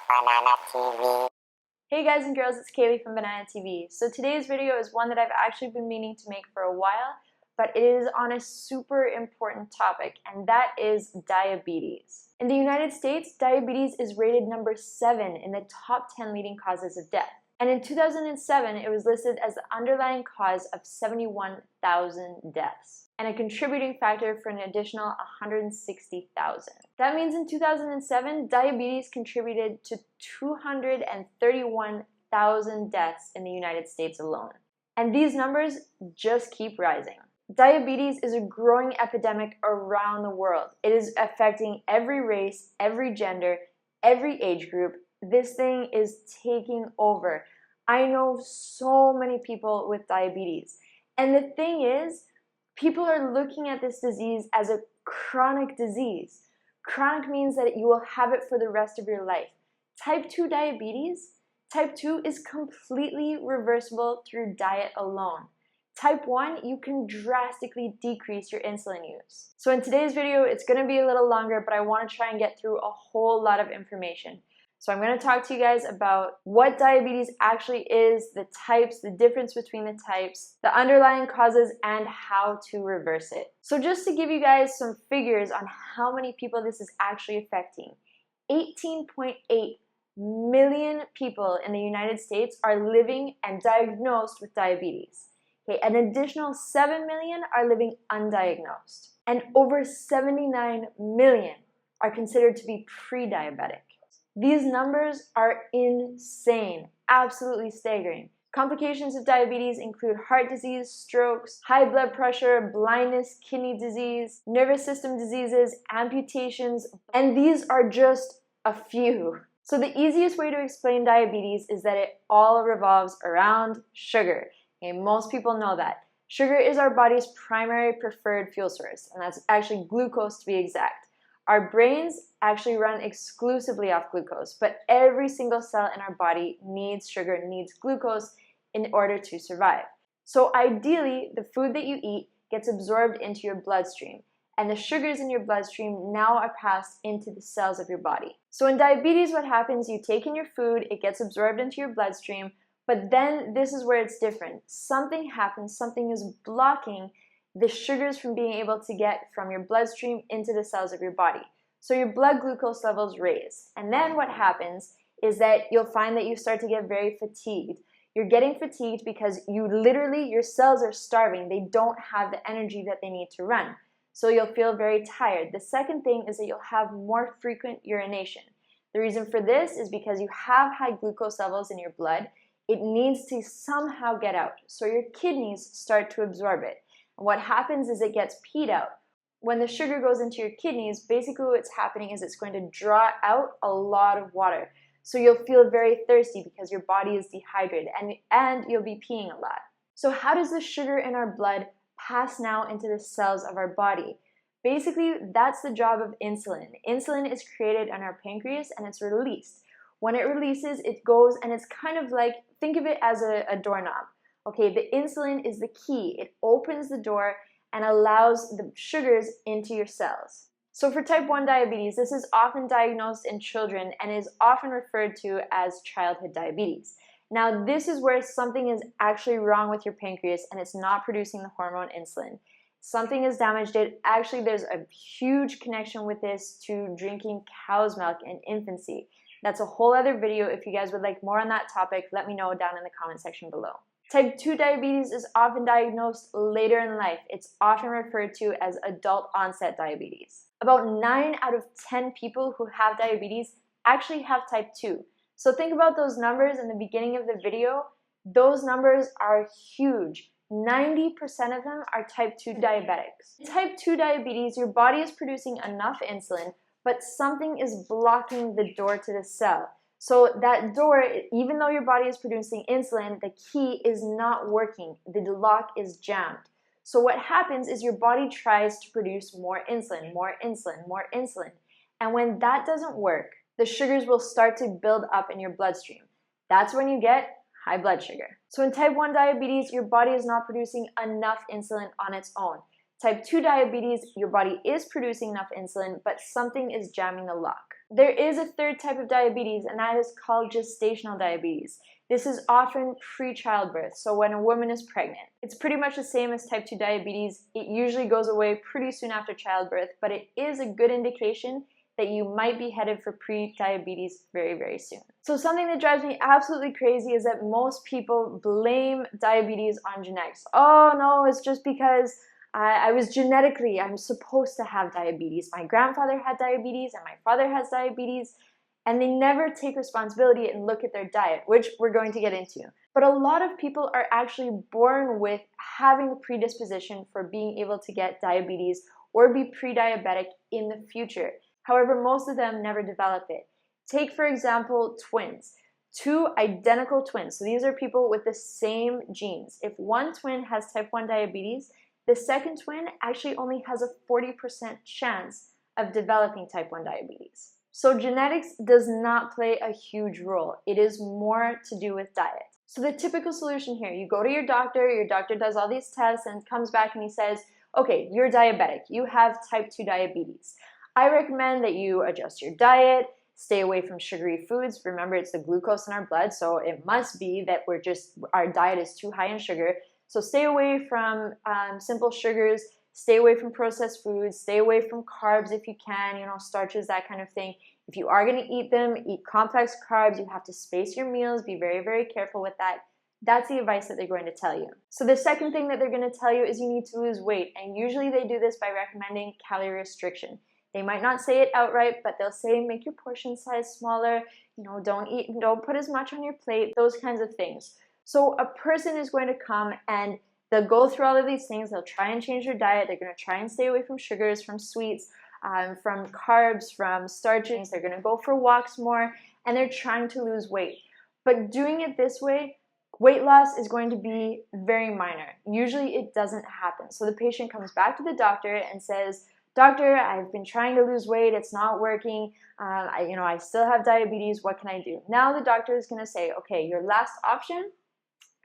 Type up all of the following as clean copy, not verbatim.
Banana TV. Hey guys and girls, it's Kaylee from Banana TV. So today's video is one that I've actually been meaning to make for a while, but it is on a super important topic, and that is diabetes. In the United States, diabetes is rated number 7 in the top 10 leading causes of death. And in 2007, it was listed as the underlying cause of 71,000 deaths, and a contributing factor for an additional 160,000. That means in 2007, diabetes contributed to 231,000 deaths in the United States alone. And these numbers just keep rising. Diabetes is a growing epidemic around the world. It is affecting every race, every gender, every age group. This thing is taking over. I know so many people with diabetes. And the thing is, people are looking at this disease as a chronic disease. Chronic means that you will have it for the rest of your life. Type 2 diabetes, type 2 is completely reversible through diet alone. Type 1, you can drastically decrease your insulin use. So in today's video, it's going to be a little longer, but I want to try and get through a whole lot of information. So I'm going to talk to you guys about what diabetes actually is, the types, the difference between the types, the underlying causes, and how to reverse it. So just to give you guys some figures on how many people this is actually affecting, 18.8 million people in the United States are living and diagnosed with diabetes. Okay, an additional 7 million are living undiagnosed, and over 79 million are considered to be pre-diabetic. These numbers are insane, absolutely staggering. Complications of diabetes include heart disease, strokes, high blood pressure, blindness, kidney disease, nervous system diseases, amputations, and these are just a few. So the easiest way to explain diabetes is that it all revolves around sugar. Okay, most people know that. Sugar is our body's primary preferred fuel source, and that's actually glucose to be exact. Our brains actually run exclusively off glucose, but every single cell in our body needs sugar, needs glucose in order to survive. So ideally, the food that you eat gets absorbed into your bloodstream, and the sugars in your bloodstream now are passed into the cells of your body. So in diabetes, what happens, you take in your food, it gets absorbed into your bloodstream, but then this is where it's different. Something happens, something is blocking the sugars from being able to get from your bloodstream into the cells of your body. So your blood glucose levels raise. And then what happens is that you'll find that you start to get very fatigued. You're getting fatigued because your cells are starving. They don't have the energy that they need to run. So you'll feel very tired. The second thing is that you'll have more frequent urination. The reason for this is because you have high glucose levels in your blood. It needs to somehow get out. So your kidneys start to absorb it. And what happens is it gets peed out. When the sugar goes into your kidneys, basically what's happening is it's going to draw out a lot of water. So you'll feel very thirsty because your body is dehydrated, and you'll be peeing a lot. So how does the sugar in our blood pass now into the cells of our body? Basically, that's the job of insulin. Insulin is created in our pancreas and it's released. When it releases, it goes, and it's kind of like, think of it as a doorknob. Okay, the insulin is the key. It opens the door and allows the sugars into your cells. So for type 1 diabetes, this is often diagnosed in children and is often referred to as childhood diabetes. Now, this is where something is actually wrong with your pancreas and it's not producing the hormone insulin. Something has damaged it. Actually, there's a huge connection with this to drinking cow's milk in infancy. That's a whole other video. If you guys would like more on that topic, let me know down in the comment section below. Type 2 diabetes is often diagnosed later in life. It's often referred to as adult onset diabetes. About 9 out of 10 people who have diabetes actually have type 2. So think about those numbers in the beginning of the video. Those numbers are huge. 90% of them are type 2 diabetics. In type 2 diabetes, your body is producing enough insulin, but something is blocking the door to the cell. So that door, even though your body is producing insulin, the key is not working. The lock is jammed. So what happens is your body tries to produce more insulin, more insulin, more insulin. And when that doesn't work, the sugars will start to build up in your bloodstream. That's when you get high blood sugar. So in type 1 diabetes, your body is not producing enough insulin on its own. Type 2 diabetes, your body is producing enough insulin, but something is jamming the lock. There is a third type of diabetes, and that is called gestational diabetes. This is often pre-childbirth, so when a woman is pregnant. It's pretty much the same as type 2 diabetes. It usually goes away pretty soon after childbirth, but it is a good indication that you might be headed for pre-diabetes very, very soon. So something that drives me absolutely crazy is that most people blame diabetes on genetics. Oh no, it's just because I'm supposed to have diabetes. My grandfather had diabetes and my father has diabetes, and they never take responsibility and look at their diet, which we're going to get into. But a lot of people are actually born with having the predisposition for being able to get diabetes or be pre-diabetic in the future. However, most of them never develop it. Take, for example, twins. Two identical twins. So these are people with the same genes. If one twin has type 1 diabetes, the second twin actually only has a 40% chance of developing type 1 diabetes. So genetics does not play a huge role. It is more to do with diet. So the typical solution here, you go to your doctor does all these tests and comes back and he says, okay, you're diabetic, you have type 2 diabetes. I recommend that you adjust your diet, stay away from sugary foods. Remember, it's the glucose in our blood, so it must be that our diet is too high in sugar. So stay away from simple sugars, stay away from processed foods, stay away from carbs if you can, starches, that kind of thing. If you are going to eat them, eat complex carbs. You have to space your meals, be very, very careful with that. That's the advice that they're going to tell you. So the second thing that they're going to tell you is you need to lose weight, and usually they do this by recommending calorie restriction. They might not say it outright, but they'll say make your portion size smaller, don't put as much on your plate, those kinds of things. So a person is going to come and they'll go through all of these things. They'll try and change their diet. They're going to try and stay away from sugars, from sweets, from carbs, from starches. They're going to go for walks more, and they're trying to lose weight. But doing it this way, weight loss is going to be very minor. Usually it doesn't happen. So the patient comes back to the doctor and says, doctor, I've been trying to lose weight, it's not working, I still have diabetes, what can I do? Now the doctor is going to say, okay, your last option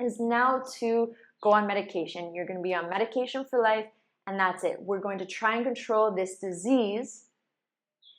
is now to go on medication. You're going to be on medication for life, and that's it. We're going to try and control this disease,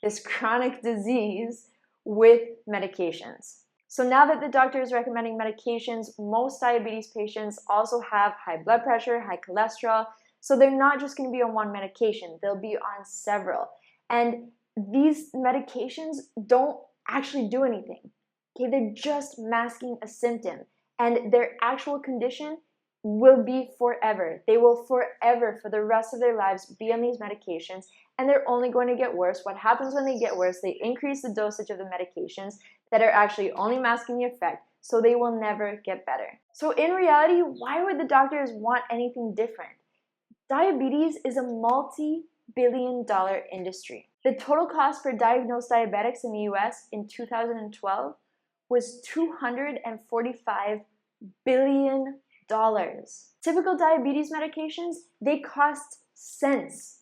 this chronic disease, with medications. So now that the doctor is recommending medications, most diabetes patients also have high blood pressure, high cholesterol, so they're not just going to be on one medication, they'll be on several. And these medications don't actually do anything. Okay, they're just masking a symptom, and their actual condition will be forever. They will forever, for the rest of their lives, be on these medications, and they're only going to get worse. What happens when they get worse? They increase the dosage of the medications that are actually only masking the effect, so they will never get better. So in reality, why would the doctors want anything different? Diabetes is a multi-billion-dollar industry. The total cost for diagnosed diabetics in the US in 2012 was $245 billion. Typical diabetes medications, they cost cents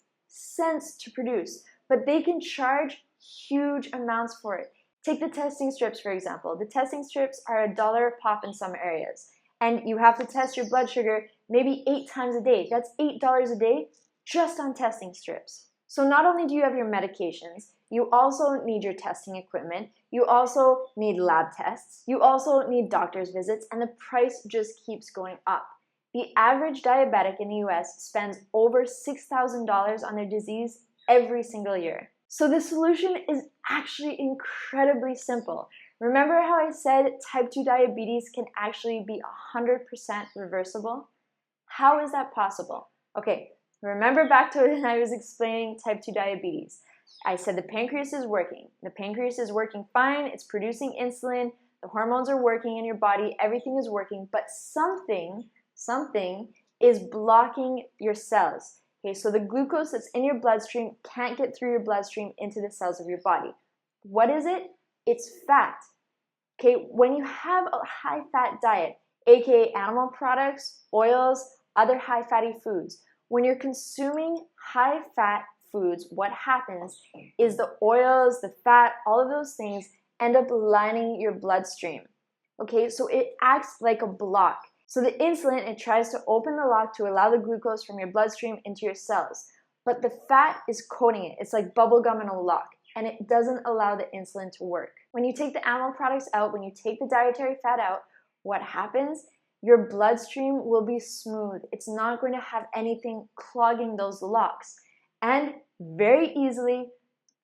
to produce, but they can charge huge amounts for it. Take the testing strips, for example. The testing strips are $1 a pop in some areas, and you have to test your blood sugar maybe 8 times a day. That's $8 a day just on testing strips. So not only do you have your medications, you also need your testing equipment, you also need lab tests, you also need doctor's visits, and the price just keeps going up. The average diabetic in the US spends over $6,000 on their disease every single year. So the solution is actually incredibly simple. Remember how I said type 2 diabetes can actually be 100% reversible? How is that possible? Okay, remember back to when I was explaining type 2 diabetes. I said the pancreas is working. The pancreas is working fine. It's producing insulin. The hormones are working in your body. Everything is working, but something is blocking your cells. Okay, so the glucose that's in your bloodstream can't get through your bloodstream into the cells of your body. What is it? It's fat. Okay, when you have a high-fat diet, aka animal products, oils, other high-fatty foods, when you're consuming high-fat foods, what happens is the oils, the fat, all of those things end up lining your bloodstream. Okay, so it acts like a block. So the insulin, it tries to open the lock to allow the glucose from your bloodstream into your cells. but the fat is coating it. It's like bubble gum in a lock, and it doesn't allow the insulin to work. When you take the animal products out, when you take the dietary fat out, what happens? Your bloodstream will be smooth. It's not going to have anything clogging those locks. And very easily,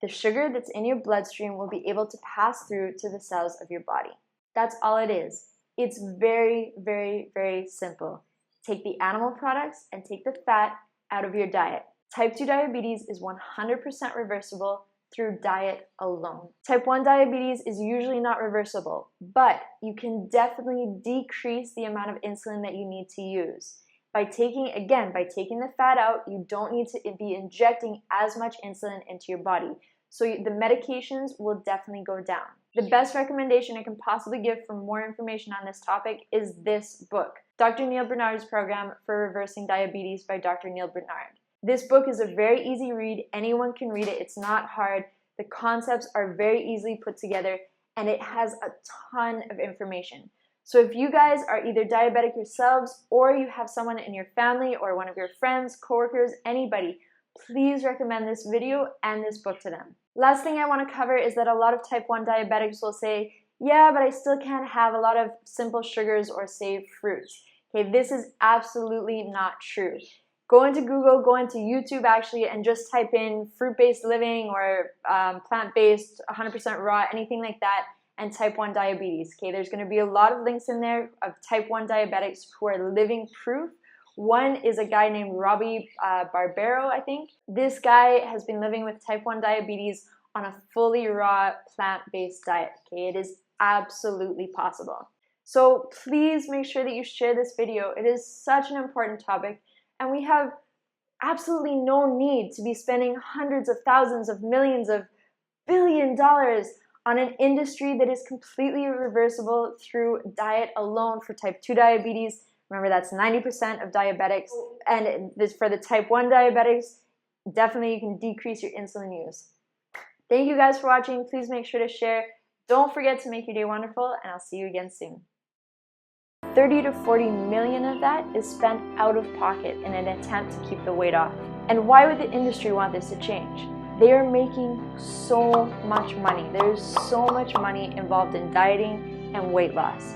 the sugar that's in your bloodstream will be able to pass through to the cells of your body. That's all it is. It's very, very, very simple. Take the animal products and take the fat out of your diet. Type 2 diabetes is 100% reversible through diet alone. Type 1 diabetes is usually not reversible, but you can definitely decrease the amount of insulin that you need to use. By taking the fat out, you don't need to be injecting as much insulin into your body. So the medications will definitely go down. The best recommendation I can possibly give for more information on this topic is this book, Dr. Neal Barnard's program for reversing diabetes by Dr. Neal Barnard. This book is a very easy read. Anyone can read it. It's not hard. The concepts are very easily put together, and it has a ton of information. So if you guys are either diabetic yourselves, or you have someone in your family or one of your friends, coworkers, anybody, please recommend this video and this book to them. Last thing I want to cover is that a lot of type 1 diabetics will say, yeah, but I still can't have a lot of simple sugars or say fruits. Okay, this is absolutely not true. Go into Google, go into YouTube actually, and just type in fruit-based living or plant-based, 100% raw, anything like that, and type 1 diabetes. Okay, there's going to be a lot of links in there of type 1 diabetics who are living proof. One is a guy named Robbie Barbero, I think. This guy has been living with type 1 diabetes on a fully raw plant-based diet. Okay, it is absolutely possible. So please make sure that you share this video. It is such an important topic, and we have absolutely no need to be spending hundreds of thousands of millions of $1 billion on an industry that is completely reversible through diet alone for type 2 diabetes. Remember, that's 90% of diabetics. And for the type 1 diabetics, definitely you can decrease your insulin use. Thank you guys for watching. Please make sure to share. Don't forget to make your day wonderful, and I'll see you again soon. 30 to 40 million of that is spent out of pocket in an attempt to keep the weight off. And why would the industry want this to change? They are making so much money. There's so much money involved in dieting and weight loss.